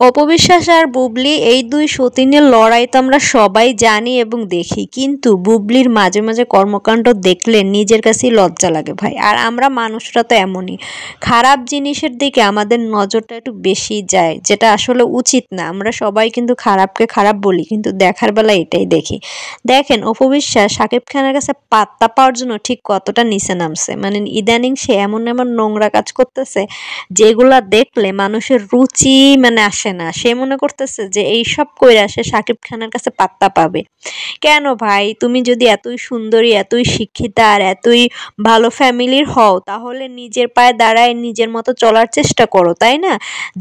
অপবিশ্বাস আর বুবলি এই দুই সতীনের লড়াই তো আমরা সবাই জানি এবং দেখি, কিন্তু বুবলির মাঝে মাঝে কর্মকাণ্ড দেখলে নিজের কাছেই লজ্জা লাগে ভাই। আর আমরা মানুষরা তো এমনই, খারাপ জিনিসের দিকে আমাদের নজরটা একটু বেশি যায়, যেটা আসলে উচিত না। আমরা সবাই কিন্তু খারাপকে খারাপ বলি, কিন্তু দেখার বেলা এটাই দেখি। দেখেন অপবিশ্বাস শাকিব খানের কাছে পাত্তা পাওয়ার জন্য ঠিক কতটা নিচে নামছে, মানে ইদানিং সে এমন এমন নোংরা কাজ করতেছে যেগুলা দেখলে মানুষের রুচি মানে আসে না। সে মনে করতেছে যে এইসব কইরা সে শাকিব খানের কাছে পাত্তা পাবে। কেন ভাই, তুমি যদি এতই সুন্দরী, এতই শিক্ষিতা আর এতই ভালো ফ্যামিলির হও, তাহলে নিজের পায়ে দাঁড়ায় নিজের মতো চলার চেষ্টা করো, তাই না?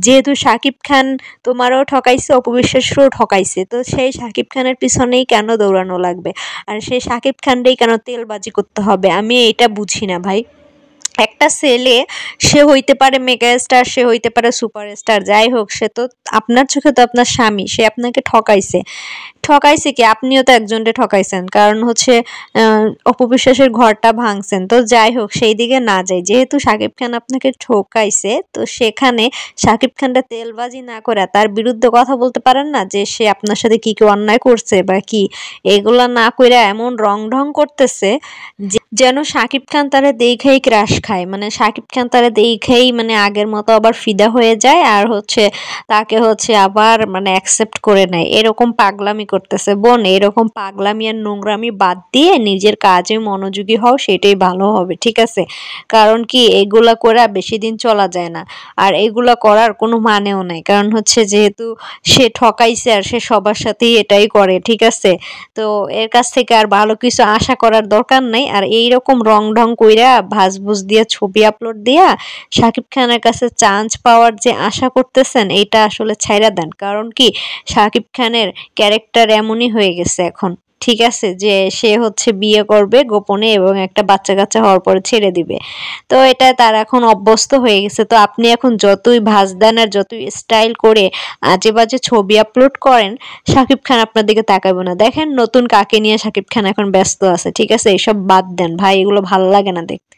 যেহেতু শাকিব খান তোমারও ঠকাইছে, অপবিশ্বাসেরও ঠকাইছে, তো সেই শাকিব খানের পিছনেই কেন দৌড়ানো লাগবে? আর সেই শাকিব খানটাই কেন তেলবাজি করতে হবে? আমি এটা বুঝি না ভাই। একটা ছেলে, সে হইতে পারে মেগা স্টার, সে হইতে পারে সুপারস্টার, যাই হোক, সে তো আপনার চোখে তো আপনার স্বামী, সে আপনাকে ঠকাইছে। ঠকাইছে কি, আপনিও তো একজনকে ঠকাইছেন, কারণ হচ্ছে অপবিশ্বাসের ঘরটা ভাঙছেন। তো যাই হোক, সেই দিকে না যাই, যেহেতু শাকিব খান আপনাকে ঠকাইছে, তো সেখানে শাকিব খানটা তেলবাজি না করে তার বিরুদ্ধে কথা বলতে পারেন না, যে সে আপনার সাথে কি কি অন্যায় করছে বা কি। এগুলা না কইরা এমন রং ঢং করতেছে যেন শাকিব খান তারে দেখেই ক্রাশ খায়, মানে শাকিব খান তারে দেখেই মানে আগের মতো আবার ফিদা হয়ে যায়, আর হচ্ছে তাকে হচ্ছে আবার মানে অ্যাকসেপ্ট করে নেয়। এরকম পাগলামি করতেছে। বোন, এরকম পাগলামি আর নোংরামি বাদ দিয়ে নিজের কাজে মনোযোগী হও, সেটাই ভালো হবে, ঠিক আছে? কারণ কি, এগুলা করে বেশি দিন চলা যায় না। আর এগুলা করার কোনো মানেও নাই, কারণ হচ্ছে যেহেতু সে ঠকাইছে আর সে সবার সাথেই এটাই করে, ঠিক আছে? তো এর কাছ থেকে আর ভালো কিছু আশা করার দরকার নাই। আর এইরকম রং ঢং কইরা ভাজভুজ দিয়া ছবি আপলোড দিয়া শাকিব খানের কাছে চান্স পাওয়ার যে আশা করতেছেন, এটা আসলে ছাইড়া দেন। কারণ কি, শাকিব খানের ক্যারেক্টার এমনই হয়ে গেছে এখন, ঠিক আছে, যে সে হচ্ছে বিয়ে করবে গোপনে এবং একটা বাচ্চা কাচ্চা হওয়ার পরে ছেড়ে দিবে। তো এটা তার এখন অভ্যস্ত হয়ে গেছে। তো আপনি এখন যতই ভাজ দেন আর যতই স্টাইল করে আজে বাজে ছবি আপলোড করেন, শাকিব খান আপনার দিকে তাকাবে না। দেখেন নতুন কাকে নিয়ে শাকিব খান এখন ব্যস্ত আছে, ঠিক আছে? এসব বাদ দেন ভাই, এগুলো ভালো লাগে না দেখতে।